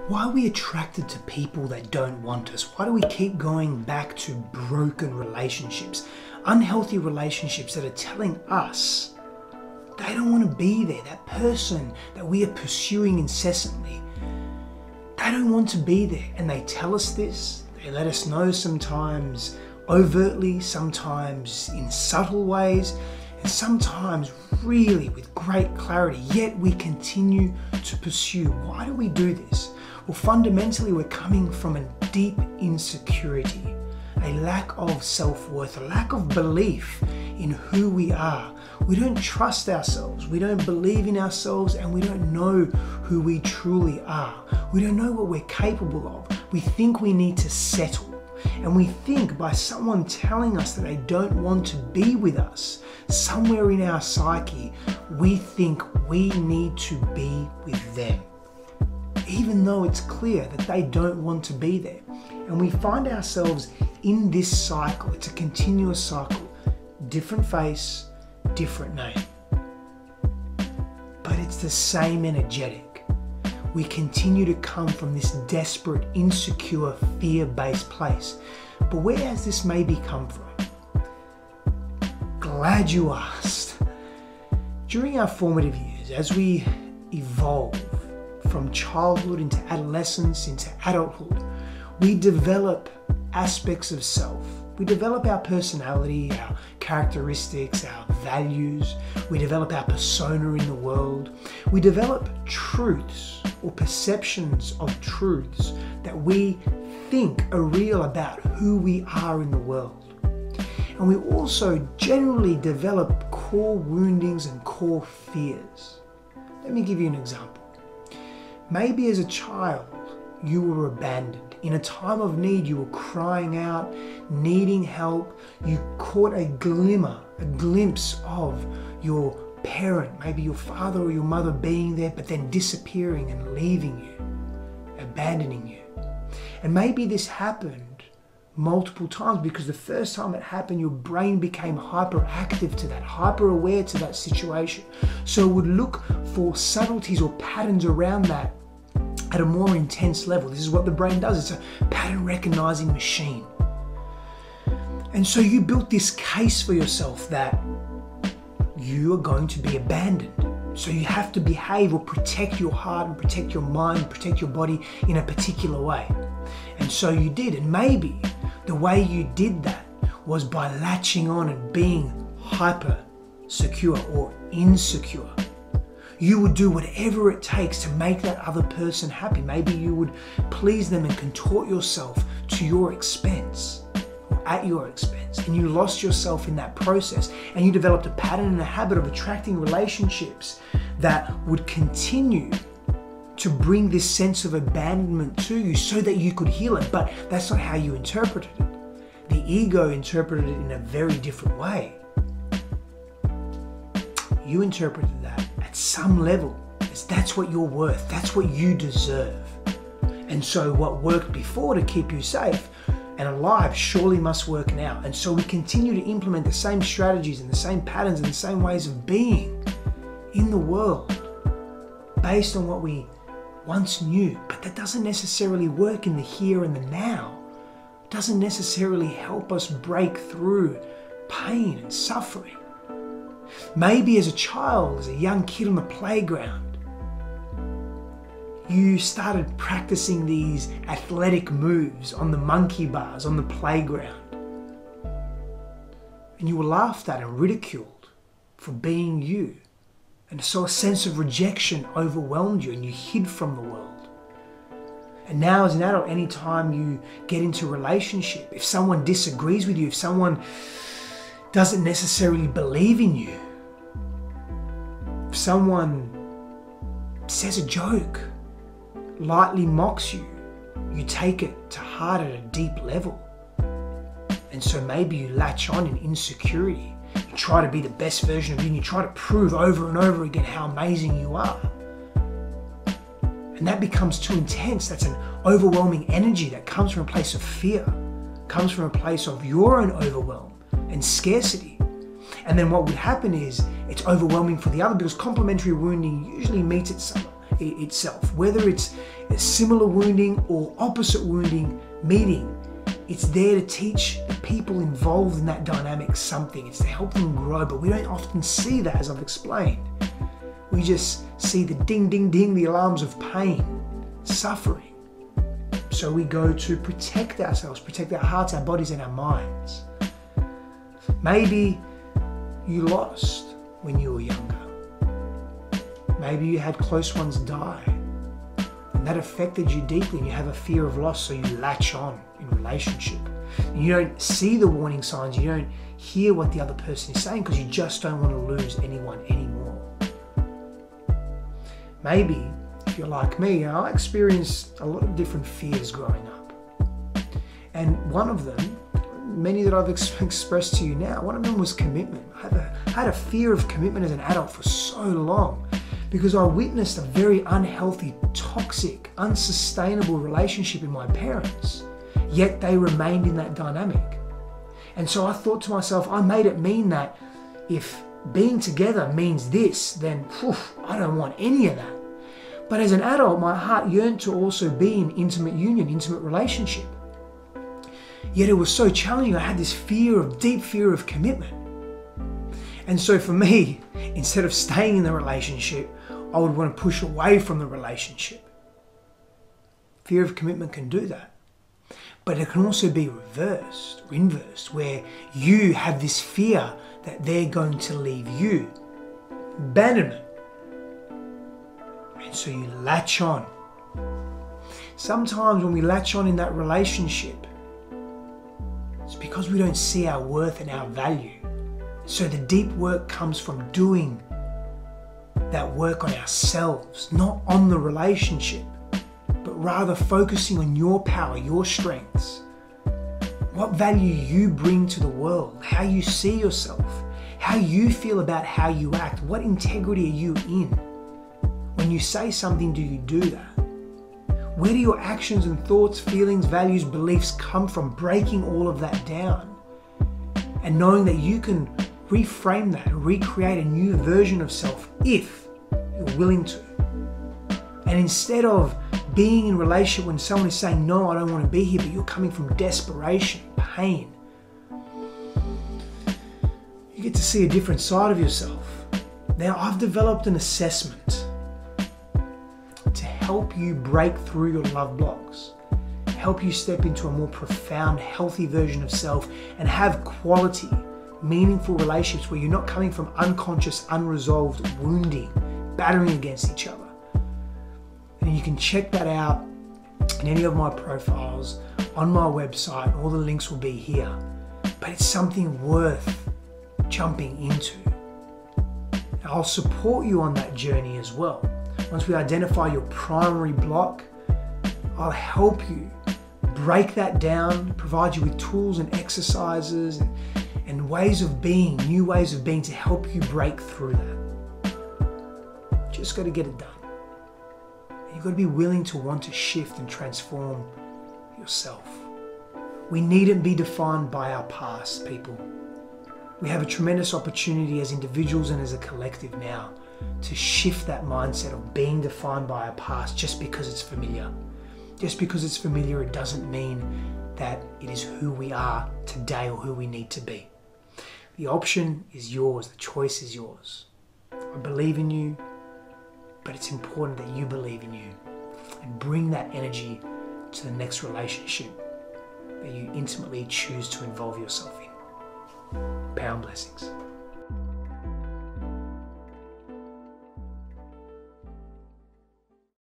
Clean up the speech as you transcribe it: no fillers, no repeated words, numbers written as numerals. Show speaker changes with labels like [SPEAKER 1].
[SPEAKER 1] Why are we attracted to people that don't want us? Why do we keep going back to broken relationships, unhealthy relationships that are telling us they don't want to be there? That person that we are pursuing incessantly, they don't want to be there. And they tell us this, they let us know sometimes overtly, sometimes in subtle ways, and sometimes really with great clarity, yet we continue to pursue. Why do we do this? Well, fundamentally, we're coming from a deep insecurity, a lack of self-worth, a lack of belief in who we are. We don't trust ourselves, we don't believe in ourselves, and we don't know who we truly are. We don't know what we're capable of. We think we need to settle. And we think by someone telling us that they don't want to be with us, somewhere in our psyche, we think we need to be with them, even though it's clear that they don't want to be there. And we find ourselves in this cycle. It's a continuous cycle. Different face, different name. But it's the same energetic. We continue to come from this desperate, insecure, fear-based place. But where has this maybe come from? Glad you asked. During our formative years, as we evolve from childhood into adolescence, into adulthood, we develop aspects of self. We develop our personality, our characteristics, our values. We develop our persona in the world. We develop truths or perceptions of truths that we think are real about who we are in the world. And we also generally develop core woundings and core fears. Let me give you an example. Maybe as a child, you were abandoned. In a time of need, you were crying out, needing help. You caught a glimpse of your parent, maybe your father or your mother being there, but then disappearing and leaving you, abandoning you. And maybe this happened multiple times because the first time it happened, your brain became hyperactive to that, hyper aware to that situation. So it would look for subtleties or patterns around that at a more intense level. This is what the brain does. It's a pattern recognizing machine. And so you built this case for yourself that you are going to be abandoned. So you have to behave or protect your heart and protect your mind, protect your body in a particular way. And so you did. And maybe the way you did that was by latching on and being hyper secure or insecure. You would do whatever it takes to make that other person happy. Maybe you would please them and contort yourself to your expense or at your expense. And you lost yourself in that process. And you developed a pattern and a habit of attracting relationships that would continue to bring this sense of abandonment to you so that you could heal it. But that's not how you interpreted it. The ego interpreted it in a very different way. You interpreted that at some level as that's what you're worth, that's what you deserve. And so what worked before to keep you safe and alive surely must work now. And so we continue to implement the same strategies and the same patterns and the same ways of being in the world based on what we once knew. But that doesn't necessarily work in the here and the now. It doesn't necessarily help us break through pain and suffering. Maybe as a child, as a young kid on the playground, you started practicing these athletic moves on the monkey bars on the playground. And you were laughed at and ridiculed for being you. And so a sense of rejection overwhelmed you and you hid from the world. And now as an adult, anytime you get into a relationship, if someone disagrees with you, if someone doesn't necessarily believe in you, if someone says a joke, lightly mocks you, you take it to heart at a deep level. And so maybe you latch on in insecurity. You try to be the best version of you and you try to prove over and over again how amazing you are. And that becomes too intense. That's an overwhelming energy that comes from a place of fear, comes from a place of your own overwhelm and scarcity. And then what would happen is it's overwhelming for the other because complementary wounding usually meets itself. Whether it's a similar wounding or opposite wounding meeting, it's there to teach the people involved in that dynamic something. It's to help them grow, but we don't often see that, as I've explained. We just see the ding, ding, ding, the alarms of pain, suffering. So we go to protect ourselves, protect our hearts, our bodies, and our minds. Maybe you lost when you were younger. Maybe you had close ones die, and that affected you deeply, and you have a fear of loss, so you latch on in relationship. And you don't see the warning signs, you don't hear what the other person is saying because you just don't want to lose anyone anymore. Maybe, if you're like me, I experienced a lot of different fears growing up. And one of them, many that I've expressed to you now, one of them was commitment. I had a fear of commitment as an adult for so long because I witnessed a very unhealthy, toxic, unsustainable relationship in my parents, yet they remained in that dynamic. And so I thought to myself, I made it mean that if being together means this, then I don't want any of that. But as an adult, my heart yearned to also be in intimate union, intimate relationship. Yet it was so challenging. I had this deep fear of commitment. And so for me, instead of staying in the relationship, I would want to push away from the relationship. Fear of commitment can do that. But it can also be inversed, where you have this fear that they're going to leave you. Abandonment. And so you latch on. Sometimes when we latch on in that relationship, it's because we don't see our worth and our value. So the deep work comes from doing that work on ourselves, not on the relationship, but rather focusing on your power, your strengths, what value you bring to the world, how you see yourself, how you feel about how you act, what integrity are you in? When you say something, do you do that? Where do your actions and thoughts, feelings, values, beliefs come from? Breaking all of that down and knowing that you can reframe that and recreate a new version of self if you're willing to. And instead of being in a relationship when someone is saying, no, I don't want to be here, but you're coming from desperation, pain, you get to see a different side of yourself. Now, I've developed an assessment to help you break through your love blocks, help you step into a more profound, healthy version of self and have quality, meaningful relationships where you're not coming from unconscious, unresolved wounding, battering against each other. And you can check that out in any of my profiles, on my website. All the links will be here. But it's something worth jumping into. I'll support you on that journey as well. Once we identify your primary block, I'll help you break that down, provide you with tools and exercises and ways of being, new ways of being to help you break through that. Just got to get it done. You've got to be willing to want to shift and transform yourself. We needn't be defined by our past, people. We have a tremendous opportunity as individuals and as a collective now to shift that mindset of being defined by our past just because it's familiar. Just because it's familiar, it doesn't mean that it is who we are today or who we need to be. The option is yours. The choice is yours. I believe in you, but it's important that you believe in you and bring that energy to the next relationship that you intimately choose to involve yourself in. Power and blessings.